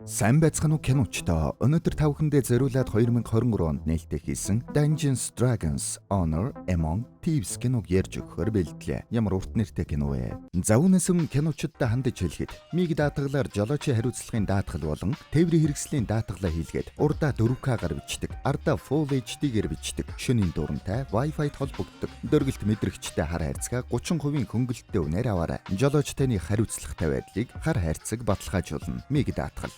Сайн байцгаана уу киночтой. Өнөөдөр та бүхэндээ зориулаад 2023 онд нээлттэй хийсэн Dungeons Dragons Honor Among Thieves киног ярьж өгөхөөр бэлдлээ. Ямар урт нэртэй кино вэ? За үүнээс өмнө киночдод хандаж хэлэхэд миг даатгалаар жолоочийн хариуцлагын даатгал болон тээврийн хэрэгслийн даатгалаа хийлгээд урдаа 4К-гаар бичдэг, ардаа Full HD-гээр бичдэг, шөнийн дуурантай Wi-Fi-д холбогддог, дөргөлт мэдрэгчтэй хар хайрцаг 30% хөнгөлөлттэй үнээр аваарай. Жолооч таны хариуцлагатай байдлыг хар хайрцаг баталгаажуулна. Миг даатгал.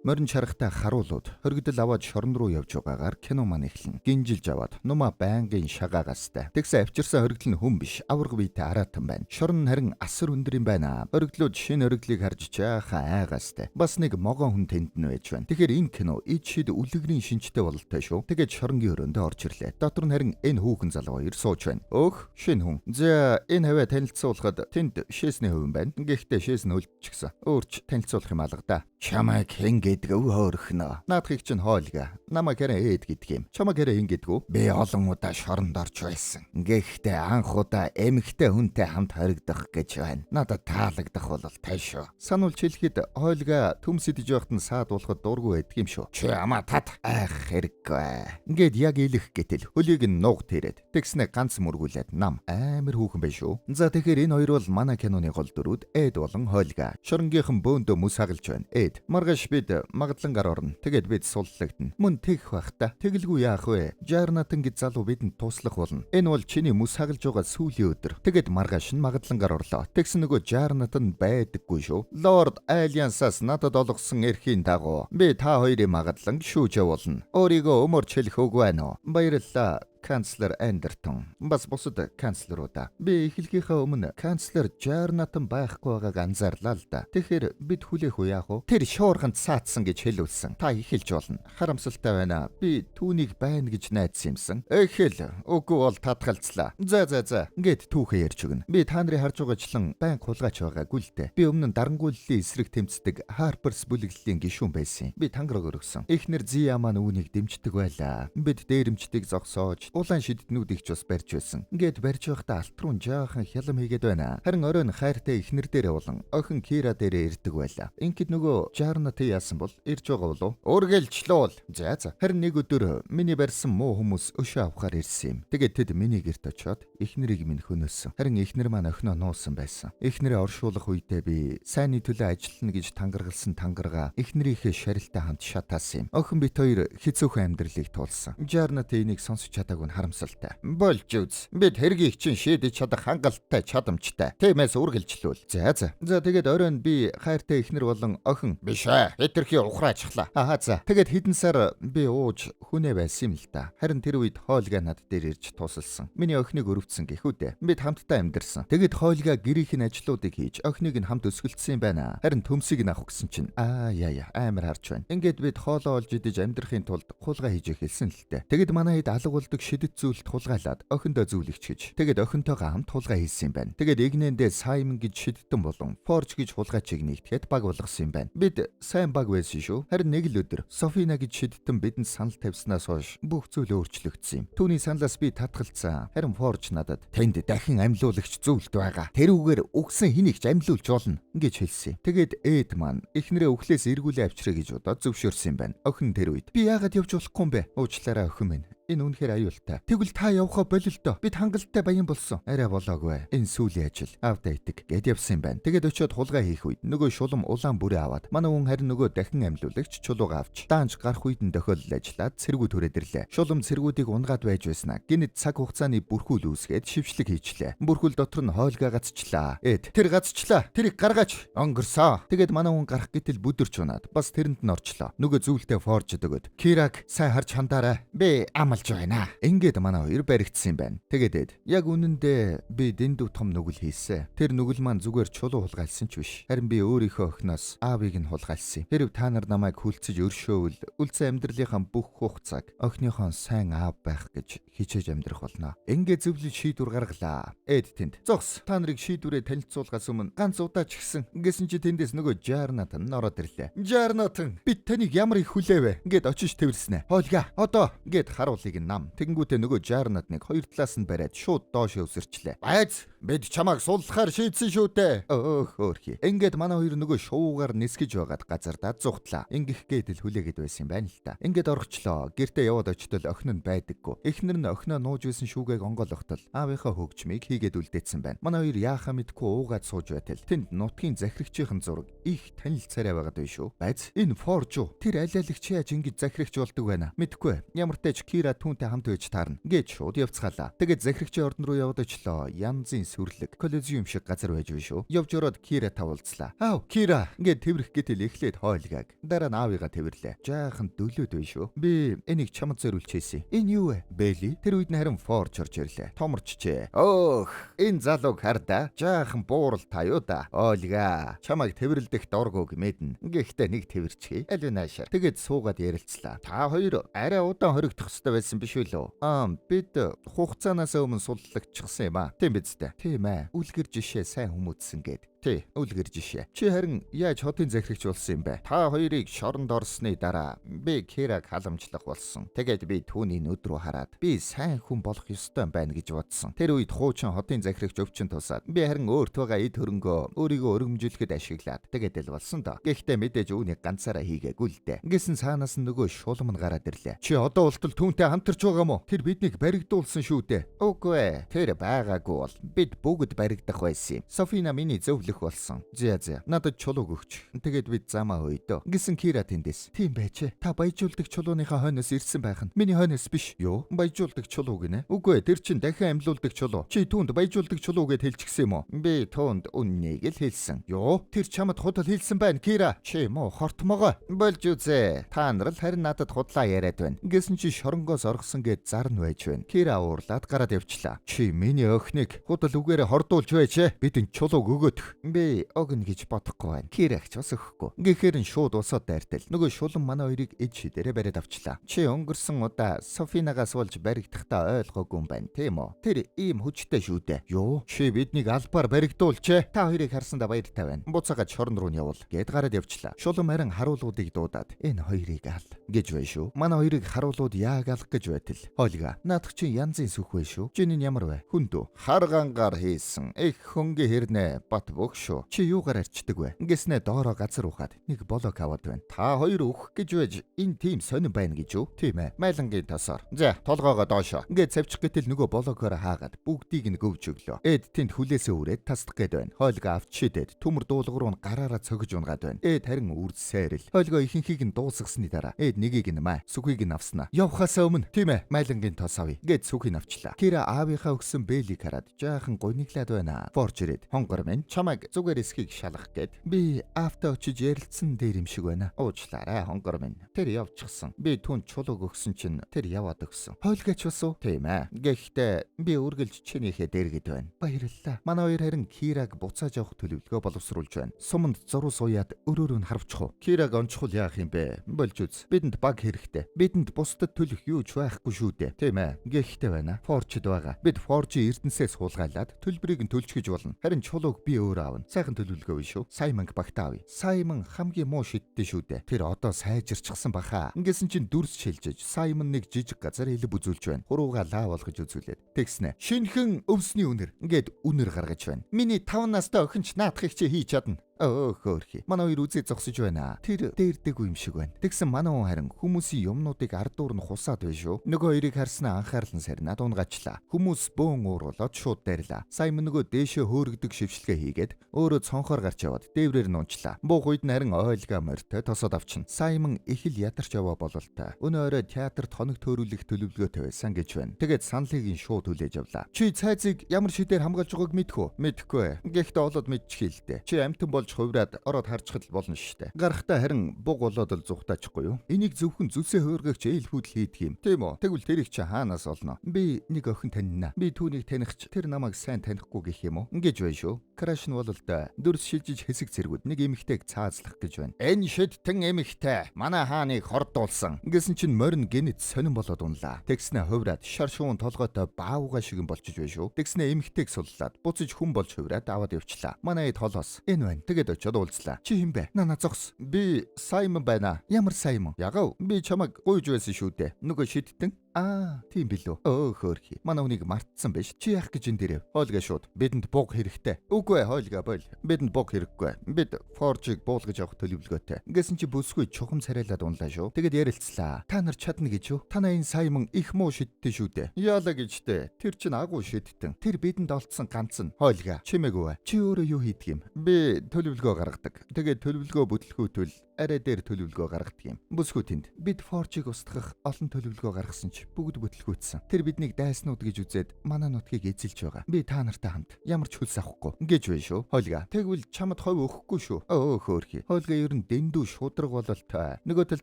Морин чаргатай харуулууд хөргөдөл аваад шорон руу явж байгаагаар кино маань эхлэн. Гинжилж аваад нумаа байнгын шагаагастай. Тэгсэн авчирсан хөргөдөл нь хүн биш, аварга биетэй араатан байна. Шорон харин асар өндөр юм байна. Хөргөдлүүд шинэ хөргөдлийг харж жаахан айгастай. Бас нэг могоон хүн тэнд нь байж байна. Тэгэхээр энэ кино ид шид үлгэрийн шинжтэй бололтой шүү. Тэгээд шоронгийн өрөөндөө орж ирлээ. Дотор нь харин энэ хүүхэн залуу хоёр сууж байна. Өөх, шинэ хүн. За энэ хаваа танилцуулахад тэнд шээсний хувин байна. Гэхдээ шээс нь үлдчихсэн. Өөрч танилцуулах юм алга да. Чамайг хэн гэдэг хөөрхнө. Наадхыг чинь хоолга. Намайг хэрэг ээд гэдэг юм. Чамайг хэрэг хэн гэдгүү? Би олон удаа шоронд орж байсан. Гэхдээ анх удаа эмэгтэй хүнтэй хамт хоригдох гэж байна. Надад таалагдах бол тайшоо. Сануулж хэлэхэд хоолга төмсөдөж байхад нь саад болоход дургүй байдаг юм шүү. Чи амаа тат. Ах хэрэггүй. Ингээд яг илэх гэтэл хөлийг нь нуугт ирээд тэгснэ ганц мөргүүлээд нам амар хүүхэн bay шүү. За тэгэхээр энэ хоёр бол манай киноны гол дүрүүд Эд болон хоолга. Шоронгийнхан бөөндөө мөс хагалж байна. Маргааш бид магадлангаар орно. Тэгээд бид суллагдана. Мөн тэгэх байх та. Тэгэлгүй яах вэ? Жарнатан гэж залуу бидэнд туслах болно. Энэ бол чиний мөс хагалж байгаа сүүлийн өдөр. Тэгээд маргааш нь магадлангаар орлоо. Тэгсэн нөгөө Жарнатан байдаггүй шүү. Лорд Альянсаас надад олгосон эрхийн дагуу би та хоёрын магадланг шүүж явуулна. Өөрийгөө өмөрч хэлэх үг байна уу? Баярлалаа. Канцлер Андертон. Бас бусад канцлеруудаа. Би эхлэхийнхаа өмнө канцлер Жарнатан байхгүй байгааг анзаарлаа л да. Тэгэхээр бид хүлээх үү яах вэ? Тэр шуурганд саатсан гэж хэлүүлсэн. Та эхэлж болно. Харамсалтай байна. Би түүнийг байна гэж найдсан юмсан. Эхэл. Үгүй бол татгалцлаа. За. Ингээд түүхээ ярьж өгнө. Би та нарын харж байгаачлан байн хулгайч байгаагүй л дээ. Би өмнө дарангууллын эсрэг тэмцдэг Harper's бүлэглэлийн гишүүн байсан. Би тангараг өргөсөн. Эхнэр Зия маань үүнийг дэмждэг байлаа. Бид дээрэмчдийг зогсоож улаан шидднүүдийг ч бас барьж байсан. Ингээд барьж байхдаа алтрун жаахан хялам хийгээд байна. Харин оройн хайртай эхнэр дээрээ болон охин Кира дээрээ ирдэг байлаа. Ингээд нөгөө Жарнаты яасан бол ирж байгаа болов? Үргэлжлүүл. За. Харин нэг өдөр миний барьсан муу хүмүүс өшөө авахаар ирсэн юм. Тэгээд тэд миний гэрт очиод эхнэрийг минь хөнөөсөн. Харин эхнэр маань охиноо нуусан байсан. Эхнэрээ оршуулах үедээ би сайнны төлөө ажиллана гэж тангаргалсан тангарага эхнэрийнхээ шарилтай хамт шатаасан юм. Охин бит хоёр хэцүүхэн амьдралыг туулсан. Жарнаты энийг сонсож чадаагүй харамсалтай. Болж үз. Бид хэргийг чинь шийдэж чадах хангалттай чадамжтай. Тиймээс үргэлжлүүл. За. Тэгээд оройн би хайртай эхнэр болон охин биш ээ. Хэтэрхий ухраачихлаа. За. Тэгээд хэдэн сар би ууж хүнээ байсан юм л да. Харин тэр үед хоолга над дээр ирж тусалсан. Миний охиныг өрөвдсөн гэхүү дээ. Бид хамтдаа амьдэрсэн. Тэгээд хоолга гэрийнхэн ажлуудыг хийж охиныг нь хамт өсгөлдсөн юм байна. Харин төмсийг нь авах гэсэн чинь амар харж байна. Ингээд бид хоолоо олж идэж амьдрахын тулд хулгай хийж эхэлсэн л дээ. Тэгэд манай хэд алга болдог шидэт зүйлд хулгайлаад охиндоо зөвлөгч гэж. Тэгээд охинтойгоо хамт хулгай хийсэн юм байна. Тэгээд игнэндээ Саймон гэж шиддэн болон Форж гэж хулгайчийг нэгтгэхэд баг болгосон юм байна. Бид сайн баг байсан шүү. Харин нэг л өдөр Софина гэж шиддэн бидэнд санал тавьснаас хойш бүх зүйл өөрчлөгдсөн юм. Түүний саналаас би татгалцсан. Харин Форж надад тэнд дахин амьлуулагч зүйлд байгаа. Тэрүүгээр өгсөн хэнийг ч амьлуулж болно гэж хэлсэн. Тэгээд Эд маань эхнэрээ өхлөөс эргүүлээ авчраа гэж удаад зөвшөөрсөн юм байна. Охин тэр үед би яагаад явж болохгүй юм бэ? Уучлаарай охин минь. Энэ үнэхээр аюултай. Тэгвэл та явхаа болил доо. Бид хангалттай баян болсон. Арай болоогүй. Энэ сүүлийн ажил. Авда итэг гэд явсан юм байна. Тэгээд очиод хулгай хийх үед нөгөө шулам улаан бүрээ аваад манай хүн харин нөгөө дахин амьлуулагч чулууга авч даанч гарах үед нь тохиолдол ажиллаад цэргүүд түрээд ирлээ. Шулам цэргүүдийг унгаад байж байснаа. Гинэд цаг хугацааны бүрхүүл үүсгээд шившлэг хийчлээ. Бүрхүүл дотор нь хойлга гацчлаа. Эд тэр гацчлаа. Тэрийг гаргаач. Өнгөрсөө. Тэгээд манай хүн гарах гэтэл бүдэрч унаад бас тэрэнд нь орчлоо. Нөгөө зүйлтэй Форж өгöd. Кирак сайн харж хандаарай. Би амлж байна. Ингээд манай хоёр баригдсан юм байна. Тэгээд яг үнэндээ би дэндүү том нүгэл хийсэн. Тэр нүгэл маань зүгээр чулуу хулгайлсан ч биш. Харин би өөрийнхөө охиноос аавыг нь хулгайлсан. Хэрв та нар намайг хүлцэж өршөөвөл үлцэн амьдралынхаа бүх хугацааг охиныхоо сайн аав байх гэж хичээж амьдрах болно. Ингээд зөвлөж шийдвэр гаргалаа. Эд тэнд. Зогс. Та нарыг шийдвэрээ танилцуулгаас өмнө ганц удаа ч гисэн. Ингэсэн чи тэндээс нөгөө Жарнатан ороод ирлээ. Жарнатан бид таныг ямар их хүлээвэ? Ингээд очиж тэрснэ. Хоолга. Одоо ингээд харуулъя цалийг нь нам. Тэгэнгүүтээ нөгөө 60 надныг хоёр талаас нь бариад шууд доош өсөрчлээ. Байц бид чамайг суллахаар шийдсэн шүү дээ. Хөөхи. Ингээд манай хоёр нөгөө шуугаар нисгэж байгаад газардаа зүхтлаа. Ингэх гээд л хүлээгээд байсан юм байна л та. Ингээд орчлоо. Гэртээ яваад очтол охин нь байдаггүй. Эхнэр нь охиноо нууж байсан шүүгээг онгойлготол аавынхаа хөгжмийг хийгээд үлдээсэн байна. Манай хоёр яахаа мэдгүй уугаад сууж байтал тэнд нутгийн захирагчийн зураг их танил царай байгаад байна шүү. Байц энэ Форж уу? Тэр алиалагч яаж ингэж захирагч болдог байна? Мэдгүй. Ямар ч тач Кира түүнтэй хамт байж таарна. Гээд шууд явцгаалаа. Тэгээд захирагчийн ордон руу яваад очлоо. Янзын сүрлэг, колизеум шиг газар байж байна шүү. Явж ороод Кира тавуулцлаа. Аав, Кира ингээд тэврэх гэтэл эхлээд хойлгааг. Дараа нь аавыгаа тэвэрлээ. Жаахан дөлөөд байна шүү. Би энийг чамд зориулчихсэн. Энэ юу вэ? Бэли. Тэр үед нь харин Форж орж ирлээ. Томорчжээ. Өөх, энэ залууг хардаа. Жаахан буурал та юу да. Ойлгаа. Чамайг тэвэрлдэх дургуг мэднэ. Гэхдээ нэг тэвэрчихье. Аль наашаар. Тэгээд суугаад ярилцлаа. Та хоёр арай удаан хоригдох хэрэгтэй байсан биш үү? Бид хугацаанаас өмнө суллагчсан юм аа. Тийм биз дээ. Тийм ээ. Үлгэр жишээ сайн хүмүүжсэн гээд. Тий, үлгэр жишээ. Чи харин яаж хотын захирагч болсон юм бэ? Та хоёрыг шоронд орсны дараа би Кираг халамжлах болсон. Тэгээд би түүний нүд рүү хараад би сайн хүн болох ёстой байна гэж бодсон. Тэр үед хуучин хотын захирагч өвчин тусаад би харин өөрт байгаа эд хөрөнгөө өөрийгөө өргөмжлөхөд ашиглаад тэгээд л болсон доо. Гэхдээ мэдээж үүнийг ганцаараа хийгээгүй л дээ. Ингэсэн цаанаас нь нөгөө шулам нь гараад ирлээ. Чи одоо болтол түүнтэй хамтарч байгаа мó? Тэр биднийг баригдуулсан шүү дээ. Үгүй ээ. Тэр байгаагүй бол бид бүгд баригдах байсан юм. Софина миний зөвлөх болсон. Зя. Надад чулууг өгч. Тэгээд бид замаа өйдөө. Гэсэн Кира тэндээс. Тийм байжээ. Та баяжуулдаг чулууныхаа хойноос ирсэн байх нь. Миний хойноос биш. Юу? Баяжуулдаг чулуу гинэ? Үгүй ээ, тэр чин дахин амьлуулдаг чулуу. Чи түүнд баяжуулдаг чулуу гэд хэлчихсэн юм уу? Би түүнд үннийг л хэлсэн. Юу? Тэр чамд худал хэлсэн байна, Кира. Чи муу хортмогоо. Болж үзээ. Та нар л харин надад худлаа яриад байна. Гэсэн чи шоронгоос оргсон гэд зарн байж байна. Кира уурлаад гараад явчлаа. Чи миний охиныг худал үгээрээ хордуулж байжээ. Бидэнд чулууг өгөөдөх. Би огн гэж бодохгүй байна. Кирагч бас өгөхгүй. Гэхдээ шууд усаад дайртал. Нөгөө шулан манай хоёрыг эд шидэрэ бариад авчлаа. Чи өнгөрсөн удаа Софинагаас болж баригдахдаа ойлгоогүй юм байна, тийм үү? Тэр ийм хүчтэй шүү дээ. Юу? Чи биднийг албаар баригдуулчээ. Та хоёрыг харсандаа баяртай байна. Буцаагаад шорон руу нь явуул. Гэт гараад явчлаа. Шулан харин харуулуудыг дуудаад энэ хоёрыг ал гэж бай шүү. Манай хоёрыг харуулууд яаг алах гэж байтал. Хойлга. Наадах чи янзын сүх бай шүү. Чиний нь ямар вэ? Хүндүү. Харгангаар хийсэн. Их хөнгө хэрнэ бат шүү. Чи юугаар арчдаг вэ? Ингэснэ доороо газар ухаад нэг болок аваад байна. Та хоёр өөх гэж байж энэ тийм сонирн байна гэж юу? Тийм ээ. Майлангийн тосоор. За, толгоогоо доошоо. Ингээд цавчих гэтэл нөгөө болокоор хаагаад бүгдийг нь гөвж өглөө. Эд тэнд хүлээсээ үрээд тасдах гээд байна. Хойлго авч шидэд төмөр дуулга руу гараараа цогж унгаад байна. Эд харин үрсээрэл. Хойлго ихэнхийг нь дуусгасны дараа эд нэгийг нь маа, сүхийг нь авснаа. Явхаасаа өмнө тийм ээ. Майлангийн тос авъя. Гэт сүхийг авчлаа. Кира аавынхаа өгсөн бэлийг хараад жаахан гуниглаад байна. Форж ирээд хонгор минь чамайг зүгээр эсхийг шалгах гээд би автаа очиж ярилцсан дээр юм шиг байна. Уучлаарай хонгор минь. Тэр явчихсан. Би түн чулууг өгсөн чинь тэр яваад өгсөн. Хойлгач бас уу? Тийм ээ. Гэхдээ би үргэлж чинийхээ дэргэд байна. Баярлалаа. Манай хоёр харин Кираг буцааж явах төлөвлөгөө боловсруулж байна. Суманд зуруу сууяад өрөөрөө нь харвчих уу? Кираг онцгол яах юм бэ? Болж үз. Бидэнд баг хэрэгтэй. Бидэнд бусдад төлөх юу ч байхгүй шүү дээ. Тийм ээ. Гэхдээ байна. Форчд байгаа. Бид Форжи Эрдэнсээс хулгайлаад төлбөрийг нь төлчихөж болно. Харин чулууг би өөрөө авна. Сайхан төлөвлөгөө биш үү? Саймонг багтаав. Саймон хамгийн муу шидтэй шүү дээ. Тэр одоо сайжирчихсан баха. Ингэсэн чинь дүрс шилжиж Саймон нэг жижиг газар элб үзүүлж байна. Хурууга лаа болгож үзүүлээд. Тэгснэ. Шинхэн өвсний үнэр. Ингээд үнэр гаргаж байна. Миний 5 настай охинч наадахыг чи хийж чадна. Хөөхи. Манай хоёр үзээ зогсож байна. Тэр дээрдэггүй юм шиг байна. Тэгсэн манай хүн харин хүмүүсийн юмнуудыг ардуур нь хусаад байна шүү. Нөгөө хоёрыг харснаа анхаарал нь сарнаад унгачлаа. Хүмүүс бөөн ууруулаад шууд дайрлаа. Саймон нөгөө дээшээ хөөргөдөг шившлгээ хийгээд өөрөө цонхоор гарч яваад дээврээр нь унчлаа. Буух үед нь харин ойлга морьтой тосоод авчин. Саймон их л ядарч яваа бололтой. Өнөө орой театрт хоног төөрүүлэх төлөвлөгөөтэй байсан гэж байна. Тэгээд саналыг нь шууд хүлээж авлаа. Чи цайзыг ямар шидээр хамгаалж байгааг мэдхүү? Мэдхгүй. Гэхдээ олоод мэдчих хэлдэ. Чи амтан болж хувраад ороод харчихад болно штэ. Гарахтаа харин буг болоод л зүхтаачихгүй юу? Энийг зөвхөн зүсээ хөөргөгч ээл хүүдл хийдэг юм. Тийм үү? Тэгвэл тэрийг чи хаанаас олно? Би нэг охин танина. Би түүнийг танихч тэр намайг сайн танихгүй гэх юм уу? Ингэж байна шүү. Краш нь бол л да дүрс шилжиж хэсэг зэргүүд нэг эмэгтэйг цаазлах гэж байна. Энэ шидтэн эмэгтэй манай хааныг хордуулсан. Ингэсэн чинь морин гинэт сонирн болоод унлаа. Тэгснэ хувраад шар шуун толгойтой баавга шиг болчих байна шүү. Тэгснэ эмэгтэйг суллаад буцаж хүн болж хувраад аваад явчлаа. Манай эд холоос энэ байна. Тэгээд очиод уулзлаа. Чи хэм бэ? Нана зогс. Би Саймон байна. Ямар Саймон? Ягав. Би чамайг гуйж байсан шүү дээ. Нөгөө шидтэн. Тийм билүү. Хөөрхий. Манай хүнийг мартсан биш. Чи яах гэж энэ дээрээ? Хойлгаа шууд. Бидэнд буг хэрэгтэй. Үгүй хойлгаа бол. Бидэнд буг хэрэггүй. Бид Forge-ыг буулгаж авах төлөвлөгөөтэй. Ингэсэн чи бүсгүй чухам царайлаад унлаа шүү. Тэгэд ярилцлаа. Та нар чадна гэж юу? Танаа энэ Саймон их муу шидтээ шүү дээ. Яалаа гэжтэй. Тэр чин агуу шидтэн. Тэр бидэнд олдсон ганц нь хойлгаа. Чимээгүй. Чи өөрөө юу хийдэг юм? Би төлөвлөгөө гаргадаг. Тэгээд төлөвлөгөө бүтлгүүтэл арай дээр төлөвлөгөө гаргадаг юм. Бүсгүй тэнд. Бид Forge-ыг устгах олон төлөвлөгөө гаргасан ч бүгд бүтлгүүцсэн. Тэр биднийг дайснууд гэж үзээд манай нутгийг эзэлж байгаа. Би та нартай хамт ямар ч хөлс авахгүй. Ингэж байна шүү. Хойлгаа. Тэгвэл чамд хойв өгөхгүй шүү. Хөөрхий. Хойлгаа ер нь дэндүү шудраг бололтой. Нөгөө тал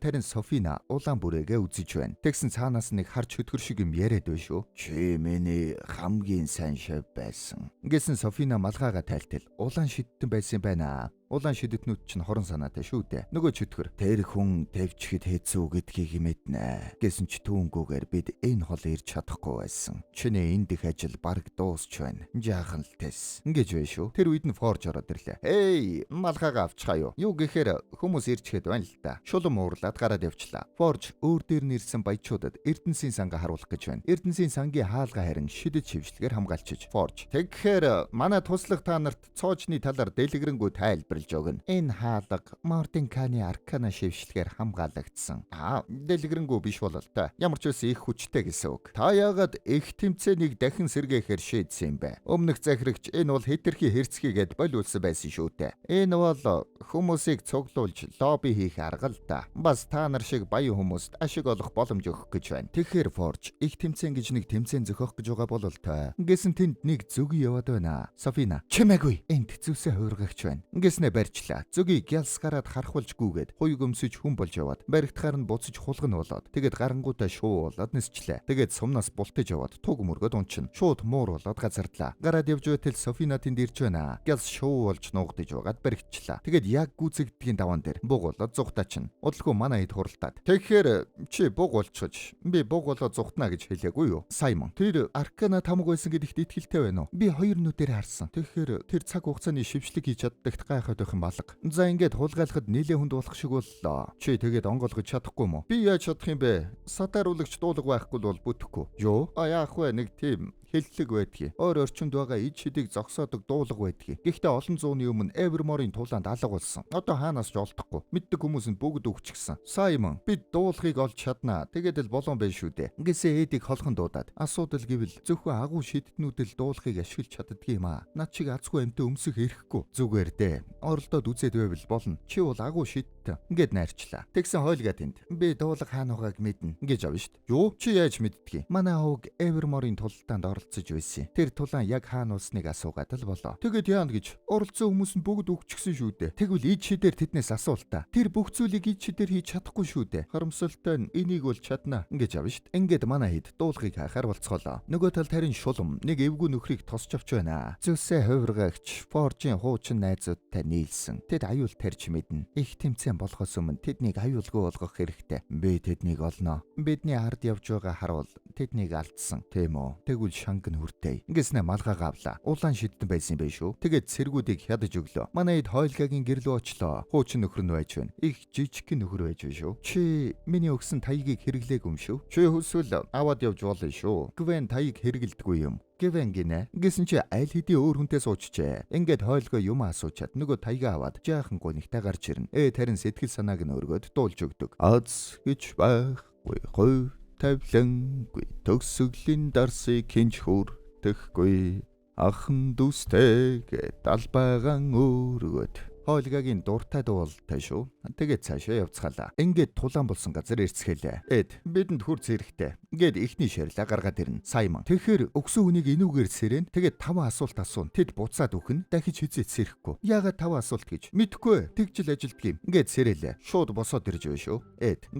тарин Софина улаан бүрээгээ үзэж байна. Тэгсэн цаанаас нэг харж хөтгөр шиг юм яриад байна шүү. Чи миний хамгийн сайн шав байсан. Гэсэн Софина малгайгаа тайлтал. Улаан шидтэн байсан байна. Улаан шидэтнүүд чинь хорон санаатай шүү дээ. Нөгөө чөтгөр тэр хүн тавьчихад хэцүү гэдгийг мэднэ. Гэсэн ч түүнгүүгээр бид энэ хол ирж чадахгүй байсан. Чиний энд их ажил бараг дуусч байна. Жаахан л тэс. Ингэж байна шүү. Тэр үед нь Forge ороод ирлээ. Эй, малгайгаа авчихаа юу? Юу гэхээр хүмүүс ирчгээд байна л да. Шулам уурлаад гараад явчлаа. Forge өөр дээр нэрсэн баячуудад Эрдэнсийн санга харуулах гэж байна. Эрдэнсийн сангийн хаалга харин шидэт шившлэгээр хамгаалчиж. Forge. Тэгэхээр манай туслах та нарт цоочны талаар дэлгэрэнгүй тайлбар өгнө. Энэ хаалга Морденканы аркана шившлэгээр хамгаалагдсан. Дэлгэрэнгүй биш болол та. Ямар ч үс их хүчтэй гэсэн үг. Та яагаад их тэмцээнийг дахин сэргээхээр шийдсэн юм бэ? Өмнөх захирагч энэ бол хэтэрхий хэрцгийгээд болиулсан байсан шүү дээ. Энэ бол хүмүүсийг цуглуулж лобби хийх арга л да. Бас та нар шиг баян хүмүүст ашиг олох боломж өгөх гэж байна. Тэгэхээр Forge их тэмцээн гэж нэг тэмцээн зохиох гэж байгаа болол та. Ингэсэн тэнд нэг зүг яваад байна. Софина. Чимээгүй. Энд зүсээ хуургагч байна. Ингэснэ барьчлаа. Зүгийг гялс гараад харахулж гүгээд хуйг өмсөж хүн болж яваад баригдахаар нь буцаж хулган болоод тэгээд гарангуудаа шуу болоод нисчлээ. Тэгээд сумнаас бултаж яваад туг мөргөд унчин. Шууд муур болоод газардлаа. Гараад явж байтал Софина тэнд ирж байна. Гялс шуу болж нуугдаж байгаад баригдчлаа. Тэгээд яг гүцэгдгийн даван дээр буг болоод зугтаачин. Удалгүй манай хэд хуралдаад. Тэгэхээр чи буг болчихж би буг болоод зугтана гэж хэлээгүй юу? Саймон. Тэр аркана тамга байсан гэдэгт итгэлтэй байна уу? Би хоёр нүдээр харсан. Тэгэхээр тэр цаг хугацааны шившлэг хийж чаддагт гайхаад байх юм алга. За ингээд хулгайлахад нилээ хүнд болох шиг боллоо. Чи тэгээд онгойлгож чадахгүй юм уу? Би яаж чадах юм бэ? Сатааруулагч дуулга байхгүй бол бүтэхгүй. Юу? Яах вэ? Нэг тийм хэллэг байдгийг. Өөр орчинд байгаа ид шидийг зогсоодог дуулга байдгийг. Гэхдээ олон зууны өмнө Evermore-ийн тулаанд алга болсон. Одоо хаанаас ч олдохгүй. Мэддэг хүмүүс нь бүгд өгчихсэн. Саймон, бид дуулгыг олж чаднаа. Тэгээд л болон байх шүү дээ. Ингээсээ эдийг холхон дуудаад. Асуудал гэвэл зөвхөн агуу шидтнүүдэл дуулгыг ашиглаж чаддгийм аа. Над чиг азгүй амтаа өмсөх эрхгүй. Зүгээр дээ. Оролдоод үзээд байвал болно. Чи бол агуу шидтэн. Ингээд найрчлаа. Тэгсэн хойлгаа тэнд. Би дуулга хаана байгааг мэднэ. Ингэж авна шүү дээ. Юу? Чи яаж мэддгийг? Манай хог Evermore-ийн тулаанд оролцож байсан. Тэр тулаан яг хаана улсныг асуугаад л болоо. Тэгээд яана гэж оролцсон хүмүүс нь бүгд өгчихсөн шүү дээ. Тэгвэл ид шидээр тэднээс асуултаа. Тэр бүх зүйлийг ид шидээр хийж чадахгүй шүү дээ. Харамсалтай нь энийг бол чадна. Ингэж авна шүү дээ. Ингээд манай хэд дуулгыг хаахаар болцгоолоо. Нөгөө тал тарин шулам нэг эвгүй нөхрийг тосч авч байна. Зүсээ хувиргагч Forge-ийн хуучин найзуудтай нийлсэн. Тэд аюул тарьж мэднэ. Их тэмцээн болохоос өмнө тэднийг аюулгүй болгох хэрэгтэй. Би тэднийг олноо. Бидний ард явж байгаа харуул тэднийг алдсан. Тийм үү? Тэгвэл шанг нь хүртэй. Ингэснэ малгайгаа авлаа. Улаан шидтэн байсан юм биш үү? Тэгээд цэргүүдийг хядаж өглөө. Манай хэд хойлгагийн гэрлөө очлоо. Хуучин нөхөр нь байж байна. Их жижигхэн нөхөр байж байна шүү. Чи миний өгсөн таягийг хэрэглээг юм шүү. Чи хүсвэл аваад явж болно шүү. Гвен таяг хэрэгэлдэггүй юм. Гвен гинэ. Гэсэн чи аль хэдийн өөр хүнтэй суучжээ. Ингээд хойлгоо юм асуучаад нөгөө таягаа аваад жаахан гонигтай гарч ирнэ. Тарин сэтгэл санааг нь өргөд дуулж өгдөг. Аз гэж байхгүй хой тавлангүй төгсгөлийн дарсыг хинж хүртэхгүй ахын дүүстэйгээ далбайгаан өргөд. Хойлгагийн дуртай дуултай шүү. Тэгээд цаашаа явцгаалаа. Ингээд тулаан болсон газар ирцгэлээ. Бидэнд хурц хэрэгтэй. Ингээд ихний шарилаа гаргаад ирнэ. Саймон. Тэгэхээр өгсөн хүнийг энүүгээр сэрэн. Тэгээд 5 асуулт асуун. Тэд буцаад өгнө. Дахиж хизээч сэрэхгүй. Яагаад 5 асуулт гэж? Мэдхгүй. Тэгжил ажилтг юм. Ингээд сэрэлээ. Шууд босоод ирж байна шүү.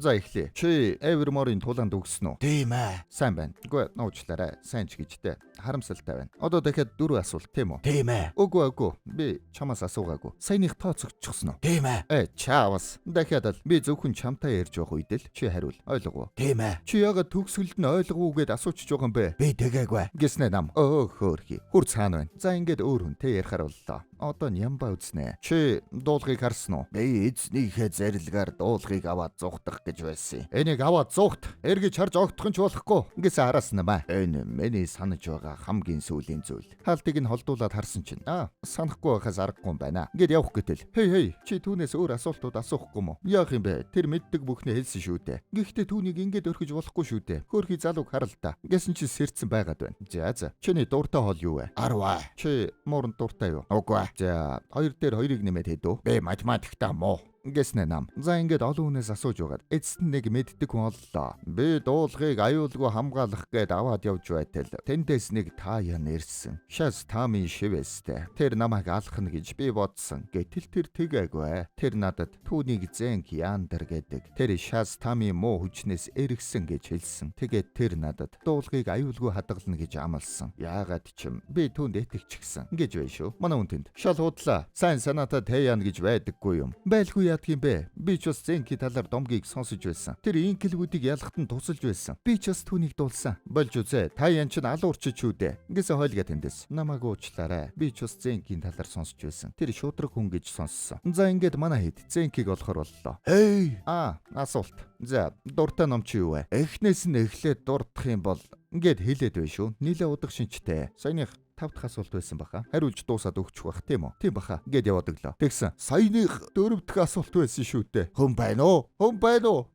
За эхлэе. Чи Evermore-ийн тулаанд өгсөн үү? Тийм ээ. Сайн байна. Үгүй уучлаарай. Сайн ч гэжтэй. Харамсалтай байна. Одоо дахиад 4 асуулт тийм үү? Тийм ээ. Үгүй. Би чамаас асуугаагүй. Саяных тооцогдчихсон уу? Тийм ээ. Чаавас. Дахиад л би зөвхөн чамтай ярьж байх үед л чи хариул. Ойлгов уу? Тийм ээ. Чи яагаад төгсгөлд нь ойлгов гээд асуучж байгаа юм бэ? Би тэгээгүй. Гэснэ нам. Хөөрхий. Хур цаана байна. За ингээд өөр хүнтэй ярихаар боллоо. одоо нямба үзнэ. Чи дуулгыг харсан уу? Би эзнийхээ зарилгаар дуулгыг аваад зугтах гэж байсан. Энийг аваад зугт эргэж харж огтхон ч болохгүй гэсэн харасан ба. Энэ миний санаж байгаа хамгийн сүүлийн зүйл. Хаалтыг нь холдуулаад харсан чинь санахгүй байхаас аргагүй юм байна. Ингээд явах гэтэл хей чи түүнээс өөр асуултууд асуухгүй мó? Яах юм бэ? Тэр мэддэг бүхнээ хэлсэн шүү дээ. Гэхдээ түүнийг ингээд орхиж болохгүй шүү дээ. Хөөрхий залууг харал та. Гэсэн чи сэрцэн байгаад байна. За. Чиний дуртай хоол юу вэ? 10. Чи муурын дуртай юу? Үгүй. За 2 дээр 2-ыг нэмээд хэдүү? Би математиктаа муу. Гэснэ нам. За ингээд олон хүнээс асууж байгаад эцэст нэг мэддэг хүн оллоо. Би дуулгыг аюулгүй хамгаалах гээд аваад явж байтал тэндээс нэг таян ирсэн. Шас таамын шивэстэй. Тэр намайг алхна гэж би бодсон. Гэтэл тэр тэгээгүй. Тэр надад түүнийг зэнк яандар гэдэг. Тэр шас таамын муу хүчнээс эргэсэн гэж хэлсэн. Тэгээд тэр надад дуулгыг аюулгүй хадгална гэж амласан. Яагаад ч юм би түүнд итгэчихсэн. Гэж бай шүү. Манай хүн тэнд шал худлаа. Сайн санаатай таян гэж байдаггүй юм. Байлгүй яадгийн бэ? Би ч бас зэнки талаар домгийг сонсож байсан. Тэр инкэлгүүдийг ялгахтан тусалж байсан. Би ч бас түүнийг дуулсан. Болж үзээ. Та ян чин алуурч шүү дээ. Гэсэн хойлгаа тэндээс. Намайг уучлаарай. Би ч бас зэнкийн талаар сонсож байсан. Тэр шудраг хүн гэж сонссон. За ингээд манай хэд зэнкийг олохор боллоо. Асуулт. За, дуртай ном чи юу вэ? Эхнээс нь эхлээд дурдах юм бол ингээд хэлээд бай шүү. Нийлээ удаг шинжтэй. Саяных 5 дахь асуулт байсан баха. Хариулж дуусаад өгчих бах тийм үү? Тийм баха. Гээд яваад өглөө. Тэгсэн. Саяных 4 дахь асуулт байсан шүү дээ. Хүн байна уу?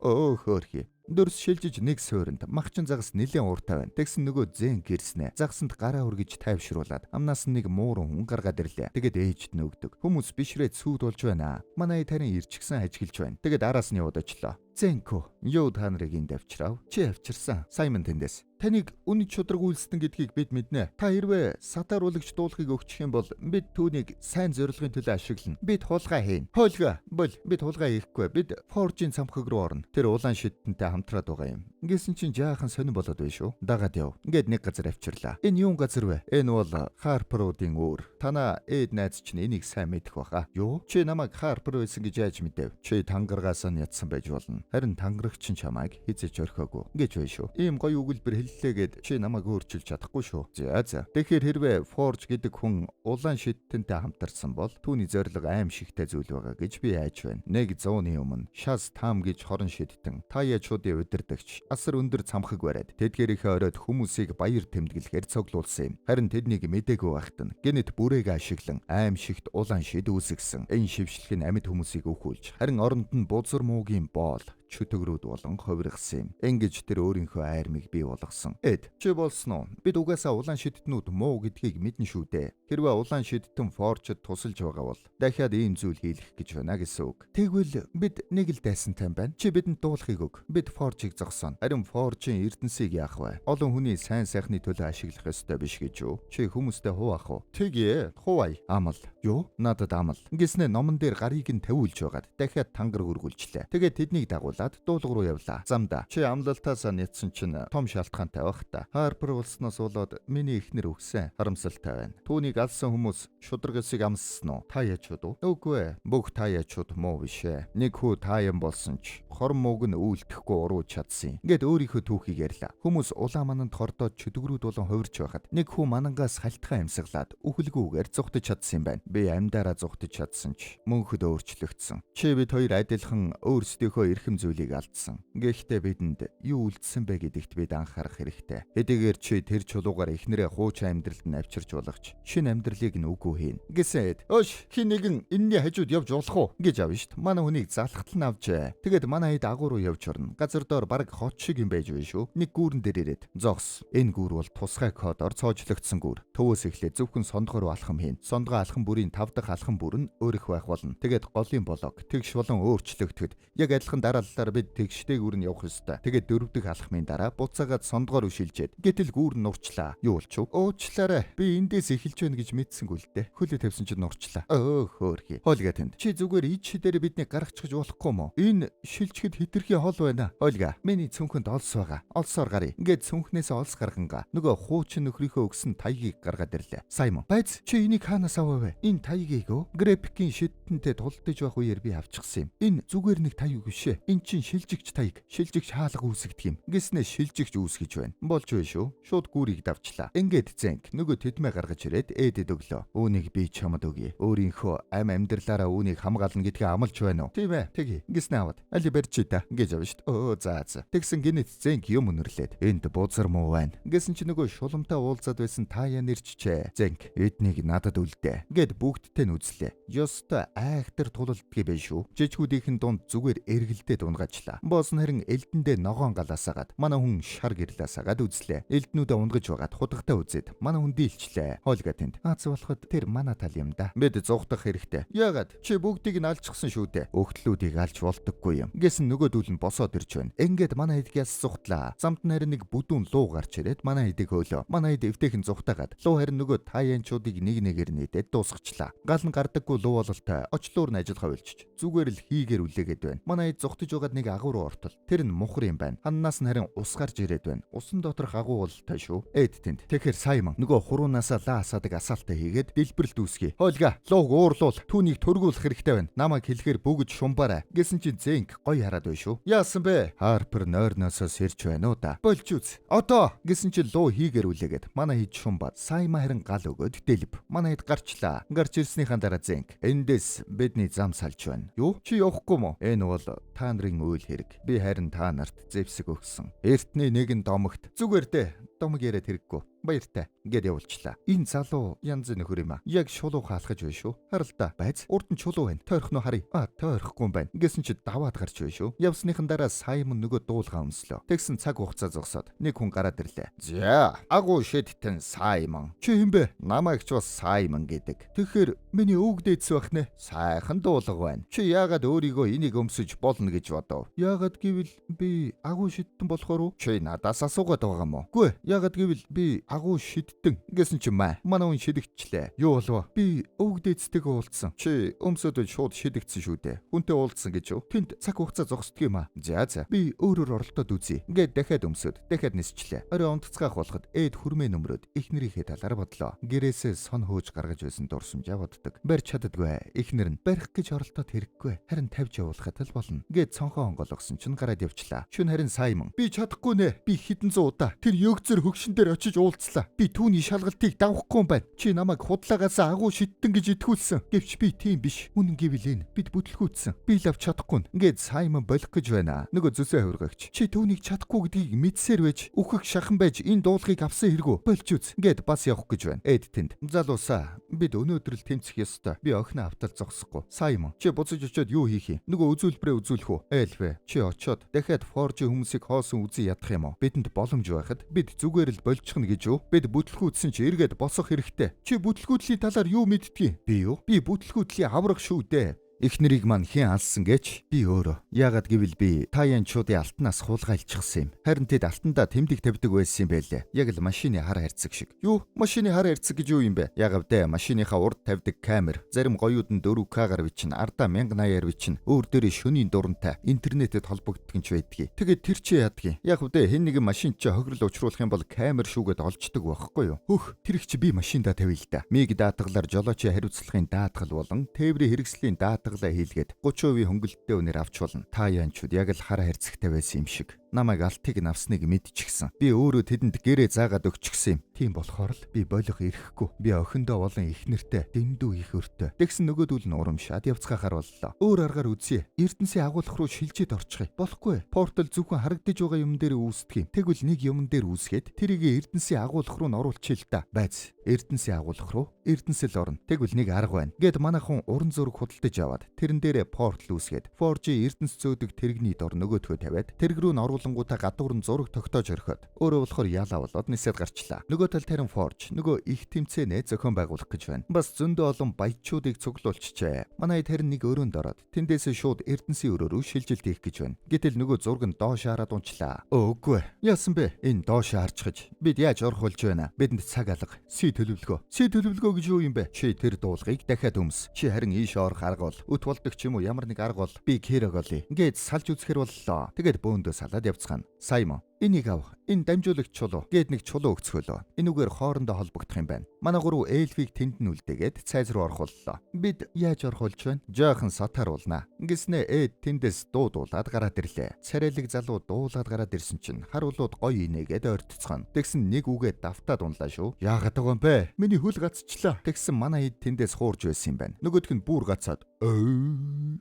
Хөөрхий. Дөрс шилжиж нэг суурьнд махчин загас нэлээд ууртай байна. Тэгсэн нөгөө зэн гэрснэ. Загсанд гараа өргөж тайвшруулад амнаас нь нэг муурын хүн гаргаад ирлээ. Тэгээд ээжд нь өгдөг. Хүмүүс бишрээд сүйд болж байна. Манай тарин ирчихсэн ажиглж байна. Тэгээд араас нь яваад очлоо. Зэнко, юу та нарыг энд авчирав? Чи авчирсан. Саймон тэндээс. Таныг үнэт шудраг үйлстэн гэдгийг бид мэднэ. Та хэрвээ сатааруулагч дуулахыг өгчих юм бол бид түүнийг сайн зорилгын төлөө ашиглана. Бид хулгай хийн. Хойлгоо. Бид хулгай хийхгүй. Бид Форжийн цамхаг руу орно. Тэр улаан шидтэнтэй хамтраад байгаа юм. Ингэсэн чинь жаахан сонирн болоод байна шүү. Дагаад яв. Ингээд нэг газар авчирлаа. Энэ юун газар вэ? Энэ бол Харперуудын өөр. Танаа ээд найз чинь энийг сайн мэдэх баха. Юу? Чи намайг Харпер байсан гэж яаж мэдэв? Чи тангаргаас нь ядсан байж болно. Харин тангарагч нь чамайг хизэж орхиогүй. Ингэж байна шүү. Ийм гоё өгүүлбэр хэллээгээд чи намайг өөрчилж чадахгүй шүү. За. Тэгэхээр хэрвээ Forge гэдэг хүн улаан шидтэнтэй хамтарсан бол түүний зорилго аим шигтэй зүйл байгаа гэж би айж байна. 100-ны өмнө Шас Там гэж хорон шидтэн Таяачуудын удирдагч асар өндөр цамхаг бариад тэдгээрийнхээ оройд хүмүүсийг баяр тэмдэглэхээр цуглуулсан юм. Харин тэднийг мэдээгүй байхад нь гэнэт бүрээгээ ашиглан аим шигт улаан шид үүсгэсэн. Энэ шившлэг нь амьд хүмүүсийг өхүүлж харин оронд нь бузар муугийн боол чөтгөрүүд болон ховиргсан юм. Ингэж тэр өөрийнхөө айрмыг бий болгосон. Эд, чи болсон уу? Бид угаасаа улаан шидтнүүд муу гэдгийг мэднэ шүү дээ. Хэрвээ улаан шидтэн Forge-д тусалж байгаа бол дахиад ийм зүйл хийх гэж байна гэсэн үг. Тэгвэл бид нэг л дайсантай байна. Чи бидэнд дуулахыг өг. Бид Forge-ыг зогсооно. Харин Forge-ийн эрдэнсийг яах вэ? Олон хүний сайн сайхны төлөө ашиглах ёстой биш гэж юу? Чи хүмүүстэй хуваах уу? Тэгэ, хувай. Амал. Юу? Надад амал. Ингэснэ номон дээр гарыг нь тавиулж байгаад дахиад тангар үргүүлжлээ. Тэгээд тэднийг дагуулад дуулга руу явлаа. Замда. Чи амлалтаасаа нэтсэн чинь том шалтгаантай байх та. Харпер улсноос болоод миний эхнэр өгсөн. Харамсалтай байна. Түүнийг алсан хүмүүс шударгасыг амссан уу? Таяачуд уу? Үгүй ээ. Бүх таяачуд муу биш ээ. Нэг хүү таян болсон ч хорн мууг нь үйлдэхгүй урууж чадсан. Ингээд өөрийнхөө түүхийг ярьлаа. Хүмүүс улаан мананд хордоод чөтгөрүүд болон хувирч байхад нэг хүү манангаас халтгаан амьсгалаад үхэлгүйгээр зүхтэж чадсан юм байна. Би амьдараа зүхтэж чадсан ч мөнхөд өөрчлөгдсөн. Чи бид хоёр адилхан өөрсдийнхөө эрхэм зүйлийг алдсан. Гэхдээ бидэнд юу үлдсэн бэ гэдэгт бид анхаарах хэрэгтэй. Хэдийгээр чи тэр чулуугаар эхнэрээ хууч амьдралд нь авчирч болгоч шинэ амьдралыг нь үгүй хийн. Гэсэн. Өш хин нэгэн энэний хажууд явж болох уу гэж авна штт. Манай хүнийг залхтал нь авчээ. Тэгээд манай хэд агуу руу явж орно. Газар доор баг хот шиг юм байж байна шүү. Нэг гүүрэн дээр ирээд зогс. Энэ гүүр бол тусгай кодоор цоожлогдсон гүүр. Төвөөс эхлээд зөвхөн сондгоор алхам хийн. Сондгоо алхам бүрийн 5 дахь алхам бүр нь өөрөх байх болно. Тэгээд голын блок тэгш болон өөрчлөгдөхөд яг адилхан дараалалаар бид тэгштэй гүүр нь явах ёстой. Тэгээд 4 дахь алхмын дараа буцаагаад сондгоор ушилжээд гэтэл гүүр нь нурчлаа. Юу болчих вэ? Уучлаарай. Би эндээс эхэлж байна гэж мэдсэнгүй л дээ. Хөлөө тавьсан чинь нурчлаа. Хөөрхий. Хойлгаа тэнд. Чи зүгээр ич дээр биднийг гаргачихж болохгүй мó? Энэ шилж шилжихэд хитрхи хол байна. Ойлга, миний цүнхэнд олс байгаа. Олсоор гарыг. Ингээд цүнхнээс олс гарганга нөгөө хуучин нөхрийнхөө өгсөн таягийг гаргаад ирлээ. Саймон, байц чи энийг хаанаас авав вэ? Энэ таягийг графикийн шидтэнтэй тулдаж байх үеэр би авчихсан юм. Энэ зүгээр нэг таяг биш ээ. Энэ чинь шилжигч таяг. Шилжигч хаалга үүсгдэг юм. Гиснээ шилжигч үүсгэж байна. Болж байна шүү. Шууд гүрийг давчлаа. Ингээд зэнк нөгөө тэдмээ гаргаж ирээд ээдэд өглөө. Үүнийг би чамд өгье. Өөрийнхөө амьдралаараа үүнийг хамгаална гэдгээ амлаж байна уу? Тийм ээ. Тэгье. Гиснээ аваад. Али барьж та. Гэж авна шүү. За. Тэгсэн гинэт зэнк юм өнөрлээд. Энд бузар муу байна. Гэсэн чи нөгөө шуламтай уулзаад байсан таяа нэрчжээ. Зэнк эднийг надад үлдээ. Гэт бүгдтэй нь үзлээ. Ёстой айхтар тулалдгий байж шүү. Жижигүүдийнхэн дунд зүгээр эргэлдээд унгаачлаа. Боос нь харин элдэндээ ногоон галаасагаад манай хүн шар гэрлээсагаад үзлээ. Элднүүдээ унгаж байгаад хутгатай үзээд манай хүн дийлчлээ. Хойлга тэнд. Аз болоход тэр манай тал юм да. Бид зугдах хэрэгтэй. Яагаад? Чи бүгдийг нь алжчихсан шүү дээ. Өгтлүүдийг алж болдоггүй юм. Гэсэн нөгөөдүүл нь босоод ирж байна. Ингээд манай эдгээс зугтлаа. Замд нь харин нэг бүдүүн луу гарч ирээд манай эдэг хөөлөө. Манай эд эвтэйхэн зугтаагаад луу харин нөгөө таяанчуудыг нэг нэгээр нийтээд дуусгачлаа. Гал нь гардаггүй луу бололтой очлуур нь ажил хавилчиж зүгээр л хийгээр үлээгээд байна. Манай эд зугтаж байгаад нэг агуу руу ортол. Тэр нь мухар юм байна. Ханнаас нь харин ус гарч ирээд байна. Усан доторх агуу бололтой шүү. Эд тэнд. Тэгэхээр Саймон нөгөө хуруунаас лаа асаадаг асаалтаа хийгээд дэлбэрэлт үүсгэе. Хойлга лууг уурлуул. Түүнийг төргүүлэх хэрэгтэй байна. Намайг хэлэхээр бүгд шумбаарай. Гэсэн чинь зэнк гой хараад байна шүү. Яасан бэ? Харпер нойрноосоо сэрч байна уу да. Болж үз. Одоо гэсэн чинь луу хийгээр үлээгээд манай хэд шумбаад Саймон харин гал өгөөд дэлб. Манай хэд гарчлаа. Гарч ирснийхаа дараа зэнк. Эндээс бидний зам салж байна. Юу? Чи явахгүй мó? Энэ бол та нарын үйл хэрэг. Би харин та нарт зэвсэг өгсөн. Эртний нэгэн домогт. Зүгээр дээ. Домог яриад хэрэггүй. Баяртай. Гэд явуулчлаа. Энэ залуу янз нөхөр юм а. Яг шулуу хаалхаж байна шүү. Харалта. Байц. Урд нь чулуу байна. Тойрох нь харъя. Тойрохгүй юм байна. Гэсэн чи даваад гарч байна шүү. Явсныхан дараа Саймон нөгөө дуулгаа өмслөө. Тэгсэн цаг хугацаа зогсоод нэг хүн гараад ирлээ. За, агуу шидтэн Саймон. Чи хэм бэ? Намайг ч бас Саймон гэдэг. Тэгэхээр миний өвөг дээдс байх нэ. Сайхан дуулга байна. Чи яагаад өөрийгөө энийг өмсөж болно гэж бодов? Яагаад гэвэл би агуу шидтэн болохоор уу? Чи надаас асуугаад байгаа мó? Гүй. Яагаад гэвэл би агуу шидтэн гэсэн чи манай хүн шидэгчлээ. Юу болов? Би өвөг дээдстэйгээ уулзсан. Чи өмсөдөд шууд шидэгдсэн шүү дээ. Хүнтэй уулзсан гэж юу? Тэнд цаг хугацаа зогсдөг юм а. За. Би өөрөөр оролдоод үзье. Ингээд дахиад өмсөд. Дахиад нисчлээ. Орой онцгоох болоход эд хүрмээ нөмрөөд эхнэрийнхээ талаар бодлоо. Гэрээсээ сон хөөж гаргаж байсан дурсамжаа боддог. Барьж чаддаггүй. Эхнэр нь барих гэж оролдоод хэрэггүй. Харин тавьж явуулахад л болно. Гээд цонхоо онгойлгосон чинь гараад явчлаа. Шүн харин Саймон. Би чадахгүй нэ. Би хэдэн зуун удаа тэр ёгзөр хөгшин дээр очиж уулзлаа. Би түүний шалгалтыг давахгүй юм байна. Чи намайг худлагаас агуу шидтэн гэж итгүүлсэн. Гэвч би тийм биш. Үнэн гэвэл энэ бид бүтлгүүцсэн. Би л авч чадахгүй. Ингээд Саймон болох гэж байна. Нөгөө зүсээ хөргөгч. Чи түүнийг чадахгүй гэдгийг мэдсээр байж үхэх шахан байж энэ дуулгыг авсан хэрэггүй. Болж үз. Ингээд бас явах гэж байна. Эд тэнд. Залуусаа бид өнөөдөр л тэмцэх ёстой. Би охин автал зогсохгүй. Саймон чи буцаж очиод юу хийх юм? Нөгөө үзүүлбэрээ үзүүлэх үү? Эльвэ чи очиод дахиад Форжи хүмүүсийг хоосон үзий ядах юм уу? Бидэнд боломж байхад бид зүгээр л болчихно гэж юу? Бид бүтлгүүдсэн чи эргээд босох хэрэгтэй. Чи бүтлгүүдлийн талаар юу мэддгийг? Би юу? Би бүтлгүүдлийн аврах шүү дээ. Эхнэрийг маань хэн алсан гэж би өөрөө. Яагаад гэвэл би таяанчуудын алтнаас хулгайлчихсан юм. Харин тэд алтандаа тэмдэг тавьдаг байсан юм байлээ. Яг л машины хар хайрцаг шиг. Юу? Машины хар хайрцаг гэж юу юм бэ? Яагаад вэ? Машиныхаа урд тавьдаг камер, зарим гоёуд нь 4К-гаар бичнэ, ардаа 1080-аар бичнэ. Өөр дээрээ шөнийн дурантай интернетэд холбогддог юм ч байдгийг. Тэгээд тэр чи яадгийг? Яг үдэ хэн нэгэн машин чи хохирол учруулах юм бол камер шүүгээд олждог байхгүй юу? Хөх, тэр их чи би машиндаа тавья л да. Миг даатгалаар жолоочийн хариуцлагын даатгал болон тээврийн хэрэгслийн даатгалаа хийлгээд 30% хөнгөлөлттэй үнээр авч болно. Та янчуд яг л хар хайрцагтай байсан юм шиг. Намайг алтыг нь авсныг мэдчихсэн. Би өөрөө тэдэнд гэрээ заагаад өгчихсөн юм. Тийм болохоор л би болох ирэхгүй. Би охиндоо болон эхнэртэй дэндүү их өртөө. Тэгсэн нөгөөдүүл нь урамшаад явцгаахаар боллоо. Өөр аргаар үзье. Эрдэнсийн агуулах руу шилжиж орчихъя. Болохгүй. Портал зөвхөн харагдаж байгаа юм дээр үүсдэг юм. Тэгвэл нэг юм дээр үүсгээд тэрийг Эрдэнсийн агуулах руу н оруулчих л да. Байц. Эрдэнсийн агуулах руу Эрдэнсэл орно. Тэгвэл нэг арга байна. Гэт манайхан уран зураг худалдаж аваад тэрэн дээрээ портал үүсгээд Forge Эрдэнэс зөөдөг тэрэгний дор нөгөөдгөө тавиад тэрэг рүү н оруулах болонгуудаа гадуур нь зураг тогтоож орхиод өөрөө болохоор яалаа болоод нисээд гарчлаа. Нөгөө тал тарин Forge нөгөө их тэмцээнэ зохион байгуулах гэж байна. Бас зөндөө олон баячуудыг цуглуулчихжээ. Манай тарин нэг өрөөнд ороод тэндээс шууд Эрдэнсийн өрөө рүү шилжилт хийх гэж байна. Гэтэл нөгөө зураг нь доош хараад унчлаа. Үгүй. Яасан бэ? Энэ доош харчихаж бид яаж орох болж байна? Бидэнд цаг алга. Си төлөвлөгөө гэж юу юм бэ? Чи тэр дуулгыг дахиад өмс. Чи харин ийш орох арга бол өт болдог ч юм уу ямар нэг арга бол би Кираг олъё. Ингээд салж үзэхэр боллоо. Тэгээд бөөндөө салаад явцгаана. Саймон энийг ав. Энэ дамжуулагч чулуу гээд нэг чулуу өгцгөөлөө. Энүүгээр хоорондоо холбогдох юм байна. Манай гурав эльфийг тэнд нь үлдээгээд цайз руу орох боллоо. Бид яаж орох болж байна? Жаахан сатааруулнаа. Ингэснэ тэндээс дуудуулаад гараад ирлээ. Царайлаг залуу дуулаад гараад ирсэн чинь харуулууд гоё инээгээд ойртцгоно. Тэгсэн нэг үгээ давтаад унлаа шүү. Яагаад байгаа юм бэ? Миний хөл гацчлаа. Тэгсэн манай хэд тэндээс хуурж байсан юм байна. Нөгөөх нь бүр гацаад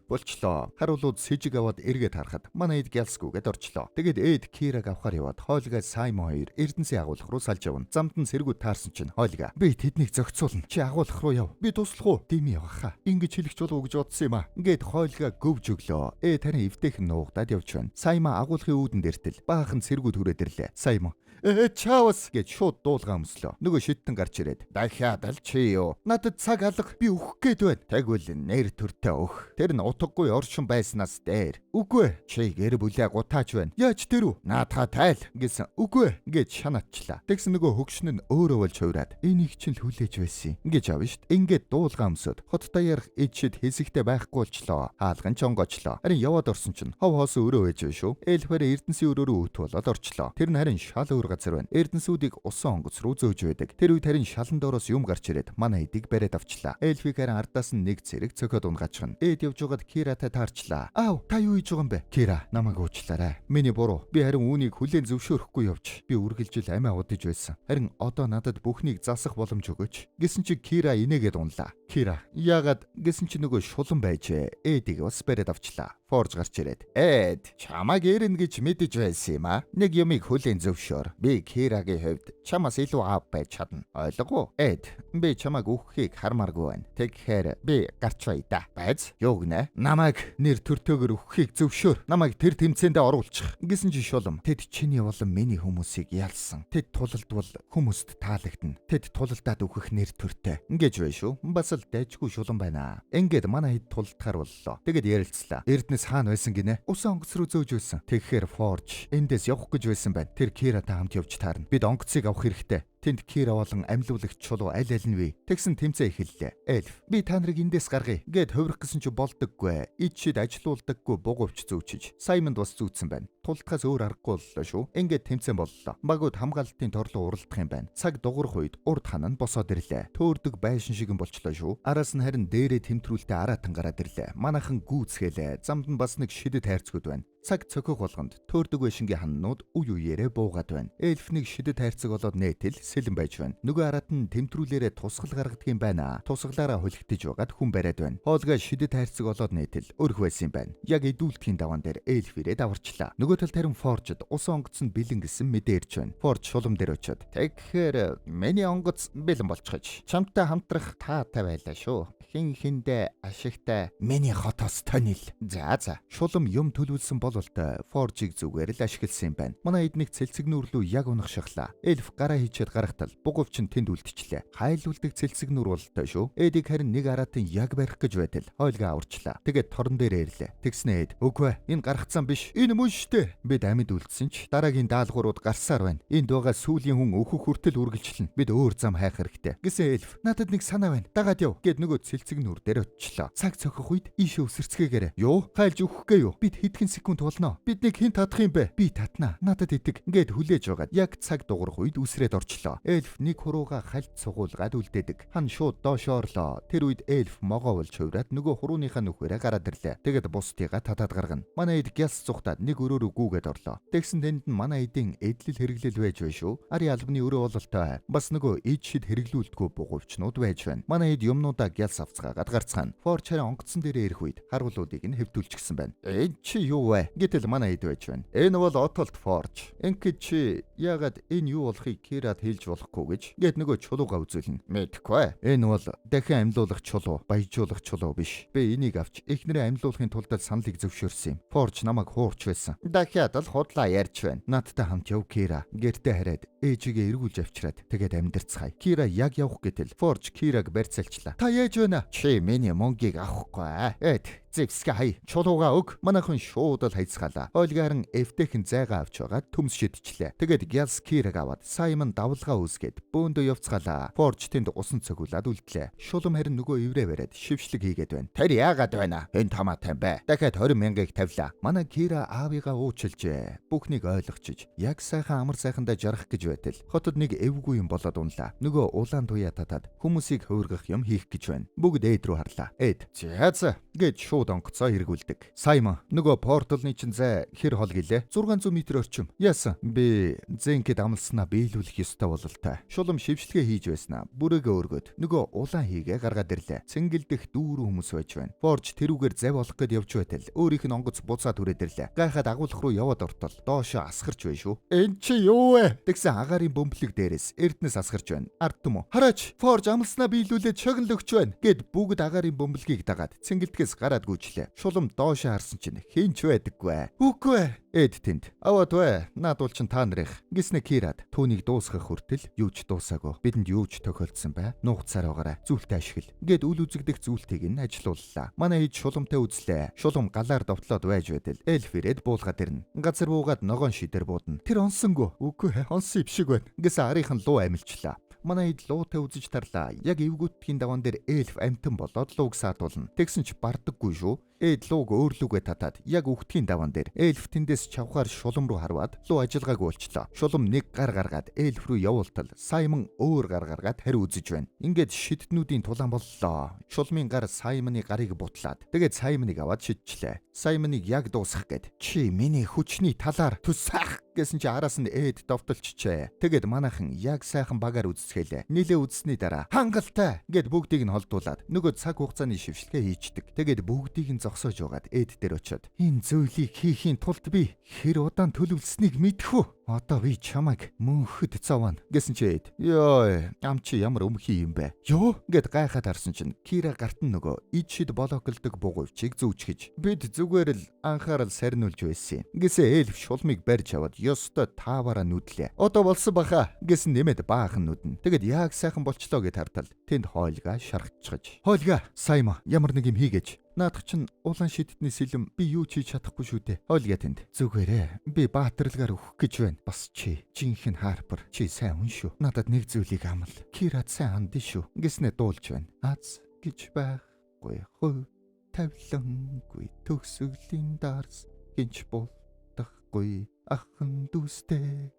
болчлоо. Харуулууд сэжиг аваад эргээд харахад манай хэд гялсгүйгээд орчлоо. Тэгээд Кираг авахар яваад хоолойгоо Саймон хоёр Эрдэнсийн агуулгах руу салж явна. Замд нь сэргүүд таарсан чинь хоолойгоо би тэднийг зохицуулна. Чи агуулгах руу яв. Би туслах уу? Дими явахаа. Ингэж хэлэх чулуу гэж бодсон юм аа. Ингээд хоолойгоо гөвж өглөө. Тарин эвтэйхэн нуугдаад явж байна. Саймон агуулгын үүдэн дэртэл баахан сэргүүд хүрээд ирлээ. Саймон чаавс гэж шууд дуулгаа өмслөө. Нөгөө шиттэн гарч ирээд дахиад л чи юу? Надад цаг алга би өөх гээд байна. Тэгвэл нэр төртөө өөх. Тэр нь утгагүй оршин байснаас дээр. Үгүй. Чи гэр бүлээ гутаач байна. Яаж тэр үү? Наадхаа тайл гэсэн. Үгүй гэж шанаачлаа. Тэгсэн нөгөө хөгшин нь өөрөө болж хувраад энийг чинь л хүлээж байсан юм. Ингэж авна штт. Ингээд дуулгаа өмсөд хоттой ярих эдшид хэсэгтээ байхгүй болчлоо. Хаалган чонгочлоо. Харин яваад орсон чинь хов хоос өрөө байж шүү. Эльфэр Эрдэнсийн өрөө рүү өт болоод орчлоо. Тэр нь харин шал газар байна. Эрдэнсүүдийг усан онгоц руу зөөж байдаг. Тэр үед харин шалан доороос юм гарч ирээд манай эдийг бариад авчлаа. Эльфиг харин ардаас нь нэг зэрэг цохиод унгачрна. Явж байгаад Киратай таарчлаа. Аав, та юу хийж байгаа юм бэ? Кира, намайг уучлаарай. Миний буруу. Би харин үүнийг хүлээн зөвшөөрөхгүй явж. Би үргэлжил амиа удаж байсан. Харин одоо надад бүхнийг засах боломж өгөөч. Гэсэн чи Кира инээгээд унлаа. Кира, яагаад гэсэн чи нөгөө шулан байжээ. Эдийг бас бариад авчлаа. Forge гарч ирээд чамайг эрнэ гэж мэдэж байсан юм аа. Нэг юмыг хүлээн зөвшөөр. Би Кирагийн хувьд чамаас илүү аав байж чадна. Ойлгов уу? Би чамайг өөхөхийг хармааргүй байна. Тэгэхээр би гарч бай да. Байз юу гинэ? Намайг нэр төртөөгөр өөхөхийг зөвшөөр. Намайг тэр тэмцээндээ оруулчих. Гэсэн чи шулам. Тэд чиний болон миний хүмүүсийг ялсан. Тэд тулалдвал хүмүүст таалагдана. Тэд тулалдаад өөхөх нэр төртэй. Ингэж бай шүү. Бас л дайжгүй шулам байна. Ингээд манай хэд тулдахаар боллоо. Тэгэд ярилцлаа. Эрдэнэс хаана байсан гинэ? Усан онгоц руу зөөж байсан. Тэгэхээр Forge эндээс явах гэж байсан байна. Тэр Киратай хамт явж таарна. Бид онгоцыг авах хэрэгтэй. Тэнд Кира болон амьлуулагч чулуу аль аль нь вэ? Тэгсэн тэмцээ эхэллээ. Эльф, би та нарыг эндээс гаргая гэд хувирах гэсэн чи болдоггүй. Ичид ажилуулдаггүй бугуувч зүүчиж. Саймонд бас зүүцсэн байна. Тулдахаас өөр аргагүй боллоо шүү. Ингээд тэмцээн боллоо. Багууд хамгаалтын торлоо уралдах юм байна. Цаг дугуурах үед урд ханаа нь босоод ирлээ. Төөрдөг байшин шиг болчлоо шүү. Араас нь харин дээрээ тэмтрүүлтэй араатан гараад ирлээ. Манайхан гүйцхээлээ. Замд нь бас нэг шидэд хайрцагуд байна. Цаг цохих болгонд төөрдөг байшингийн ханнууд үе үеэрээ буугаад байна. Эльф нэг шидэд хайрцаг болоод нээтэл сэлэн байж байна. Нөгөө араат нь тэмтрүүлээрээ тусгал гаргадаг юм байна. Тусгалаараа хөлөгтөж байгаад хүн бариад байна. Хоолгой шидэд хайрцаг болоод нээтэл өрх байсан юм байна. Яг идүүлтгийн даваан дээр эльф ирээд аварчлаа. Нөгөө тал тарин Forge-д усан онгоц нь бэлэн гэсэн мэдээ ирж байна. Forge шулам дээр очиод тэгэхээр миний онгоц бэлэн болчихж чамтай хамтрах таатай байлаа шүү. Хин хиндэ ашигтай миний хотоос тонил. За шулам юм төлөвлөсөн бололтой Forge-ийг зүгээр л ашигласан юм байна. Манай эднийг цэлцэгнүүр рүү яг унах шахлаа. Эльф гараа хийчихэд гарахтал бугуувч нь тэнд үлдчихлээ. Хайлуулдаг цэлцэгнүүр бололтой шүү. Эдийг харин нэг араатын яг барих гэж байтал хойлгоо аварчлаа. Тэгээд торон дээр ирлээ. Тэгснэ үгүй энэ гарахцсан биш. Энэ мөн штэ. Бид амьд үлдсэн ч дараагийн даалгаврууд гарсаар байна. Энд байгаа сүүлийн хүн өөхөх хүртэл үргэлжлэнэ. Бид өөр зам хайх хэрэгтэй. Гэсэн эльф надад нэг санаа байна. Дагаад яв гэд нөгөө цэлцэгнүүр дээр очлоо. Цаг цохих үед ийшээ өсөрцгээгээрэй. Юу? Хайлж өгөхгүй юу? Бид хэдхэн секунд болно. Биднийг хэн татах юм бэ? Би татнаа. Надад итэг. Ингээд хүлээж байгаад яг цаг дуурах үед үсрээд орчлоо. Эльф нэг хурууга хальт сугуулгаад үлдээдэг. Хан шууд доош орлоо. Тэр үед эльф могоо болж хувраад нөгөө хурууныхаа нүхээрээ гараад ирлээ. Тэгээд бусдыгаа татаад гаргана. Манай эд гяс цухтаад нэг өрөөрөө гүүгээд орлоо. Тэгсэн тэнд нь манай эдийн эдлэл хэрэглэл байж байна шүү. Ари албаны өрөө бололтой. Бас нөгөө эд шид хэрэглүүлдэггүй бугуувчнууд байж байна. Манай эд юмнуудаа гялс авцгаагаад гарцгаана. Forge онгоцсон дээрээ ирэх үед харуулуудыг нь хэвдүүлчихсэн байна. Чи юу вэ? Гэтэл манай хэд байж байна. Энэ бол Ottolt Forge. Ингээд чи яагаад энэ юу болохыг Кирад хэлж болохгүй гэж гээд нөгөө чулууга үзүүлнэ. Мэдхгүй. Энэ бол дахин амьлуулах чулуу, баяжуулах чулуу биш. Би энийг авч эхнэрээ амьлуулахын тулд саналыг зөвшөөрсөн юм. Forge намайг хуурч байсан. Дахиад л худлаа ярьж байна. Надтай хамт яв Кира. Гэртээ хараад ээжигээ эргүүлж авчираад тэгээд амьдэрцгаая. Кира яг явах гэтэл Forge Кираг барьцаалчлаа. Та яаж байна? Чи миний мөнгийг авахгүй. Зевсгэ хай. Чулууга өг. Манайхан шууд л хайцгаалаа. Ойлгаран эвтэйхэн зайгаа авч байгаа төмс шидчихлээ. Тэгээд Гялс Кираг аваад Саймон давлгаа үүсгээд бөөндөө явцгаалаа. Forge тэнд усан цогиулаад үлдлээ. Шулам харин нөгөө иврээ бариад шившлэг хийгээд байна. Тэр яагаад байна? Энэ тамаатай бай. Дахиад 20 мянгаыг тавилаа. Манай Кира аавыгаа уучлжээ. Бүхнийг ойлгочиж яг сайхан амар сайхандаа жарах гэж байтал хотод нэг эвгүй юм болоод унлаа. Нөгөө улаан туяа татаад хүмүүсийг хувиргах юм хийх гэж байна. Бүгд Эд рүү харлаа. Эд зяац гэж шууд онгоцоо эргүүлдэг. Саймон нөгөө порталны чин зай хэр хол гэлээ? 600 м орчим. Яасан? Би зэнкэд амлснаа биелүүлэх ёстой бололтой. Шулам шившлэгээ хийж байснаа. Бүрээгээ өргөд нөгөө улаан хийгээ гаргаад ирлээ. Цэнгэлдэх дүүрэн хүмүүс байж байна. Forge тэрүүгээр зав олох гээд явж байтал өөрийнх нь онгоц буцаад түрээд ирлээ. Гайхаад агуулах руу яваад ортол доошо асгарч байна шүү. Энд чи юу вэ? Тэгсэн агаарын бөмбөлөг дээрээс эрдэнэс асгарч байна. Ард түмүү. Хараач, Forge амлснаа биелүүлээд шагнал өгч байна. Гэд бүгд агаарын бөмбөлгийг дагаад цэнгэлдгээс гараад гүйчлээ. Шулам доошо харсан чинь хинч байдаггүй. Үгүй. Эд тэнд. Аваад вэ. Наадуул чин та нарих. Гиснэ Кирад. Түүнийг дуусгах хүртэл юу ч дуусаагүй. Бидэнд юу ч тохиолдсон бай. Нуугцаар байгаарай. Зүйлтэй ашигла. Гэд үл үзэгдэх зүйлтийг нь ажилууллаа. Манай ээж шуламтай үзлээ. Шулам галаар довтлоод байж байтал эльф ирээд буулгаад ирнэ. Газар буугаад ногоон шидэр буудна. Тэр онсонгүй. Үгүй онсон ившиг байна. Гэсэн арийнхан луу амилчлаа. Манай ид луутай үзэж тарлаа. Яг эвгүүтгийн даван дээр эльф амтан болоод лууг саадуулна. Тэгсэн ч бардаггүй шүү. Эд лууг өөрлөгөө татаад яг үхтгийн даван дээр эльф тэндээс чавхаар шулам руу харваад луу ажилгааг уулчлаа. Шулам нэг гар гаргаад эльф рүү явуултал Саймон өөр гар гаргаад хариу үзэж байна. Ингээд шидтнүүдийн тулаан боллоо. Шулмын гар Саймоны гарыг бутлаад тэгээд Саймоныг аваад шидчихлээ. Саймоныг яг дуусгах гээд чи миний хүчний талаар төсөх гэсэн чи араас нь Эд довтолчжээ. Тэгээд манайхан яг сайхан багаар үзсгэлээ. Нилээ үзсний дараа хангалттай гэд бүгдийг нь холдуулаад нөгөө цаг хугацааны шившлэгээ хийчдэг. Тэгээд бүгдийг нь зогсоож байгаад Эд дээр очиод энэ зүйлийг хийхийн тулд би хэр удаан төлөвлөснийг мэдхүү. Одоо би чамайг мөнхөд цавна гэсэн чи Эд. Ёо, ам чи ямар өмхий юм бэ? Ёо гэд гайхаад харсан чинь Кира гарт нь нөгөө ичид блоклдог бугуйчийг зүүчгэж. Бид зүгээр л анхаарал сарниулж байсан юм. Гэсэн эльф шулмыг барьж аваад ёстой тааваараа нүдлээ. Одоо болсон баха гэсэн нэмээд баахан нүдэн. Тэгэд яг сайхан болчлоо гэд хартал тэнд хойлга шархчихж. Хойлга, Саймон ямар нэг юм хийгээч. Наадах чинь улаан шидтний сэлэм би юу ч хийж чадахгүй шүү дээ. Хойлга тэнд. Зүгээрээ би баатарлагаар өгөх гэж байна. Бас чи жинхэнэ Харпер чи сайн хүн шүү. Надад нэг зүйлийг амл. Кирад сайн ханд шүү. Ингэснэ дуулж байна. Аз гэж байхгүй хөө. Тавлангүй төгсгөлийн дарс гинч болдохгүй ахын дүүстэй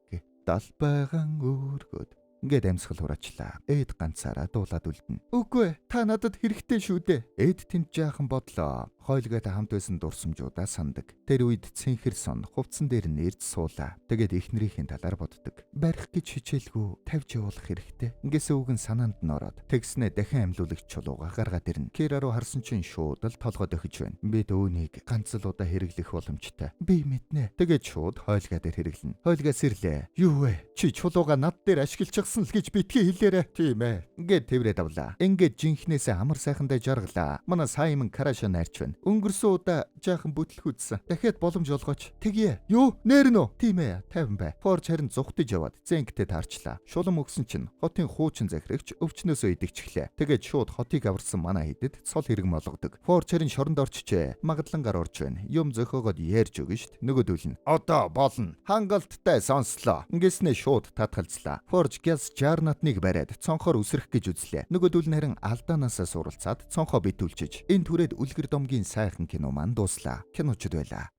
далбайгаан өргөд ингээд амьсгал хураачлаа. Эд ганцаараа дуулаад үлдэнэ. Үгүй та надад хэрэгтэй шүү дээ. Эд тэнд жаахан бодлоо. Хойлгаатай хамт байсан дурсамжуудаа сандаг. Тэр үед цэнхэр сон хувцсан дээр нэрж суулаа. Тэгээд эхнэрийнхээ талаар боддог. Барих гэж хичээлгүй тавьж явуулах хэрэгтэй. Ингэсэн үг нь санаанд нь ороод тэгснэ дахин амьлуулагч чулууга гаргаад ирнэ. Кира руу харсан чинь шууд л толгойд өгч байна. Бид өөнийг ганц л удаа хэрэглэх боломжтой. Би мэднэ. Тэгээд шууд хойлгаа дээр хэрэглэнэ. Хойлгаа сэрлээ. Юу вэ? Чи чулууга над дээр ашиглчихсан л гэж битгий хэлээрэ. Тийм ээ. Ингээд тэврээд авлаа. Ингээд жинхнээсээ амар сайхандаа жаргалаа. Манай Саймон Караша найрч байна. Өнгөрсөн удаа жаахан бүтлэх үзсэн. Дахиад боломж олгооч. Тэгье. Юу? Нэр нөө? Тийм ээ. 50 бай. Forge харин зүхтэж яваад зэнктэй таарчлаа. Шулам өгсөн чинь хотын хуучин захирагч өвчнөөсөө идэгчихлээ. Тэгээд шууд хотыг аварсан манай хэдэд цол хэрэгм олгодог. Forge харин шоронд орчжээ. Магадлангаар орж байна. Юм зөхөөгөөд ярьж өгнө штт. Нөгөөдөл нь. Одоо болно. Хангалттай сонслоо. Ингэснэ шууд татгалзлаа. Forge Gялс жарнатныг бариад цонхоор үсрэх гэж үзлээ. Нөгөөдөл нь харин алдаанаасаа суралцаад цонхоо битүүлчиж энэ түрээд үлгэр домгийн сайхан кино маань дуслаа. Киночд байлаа.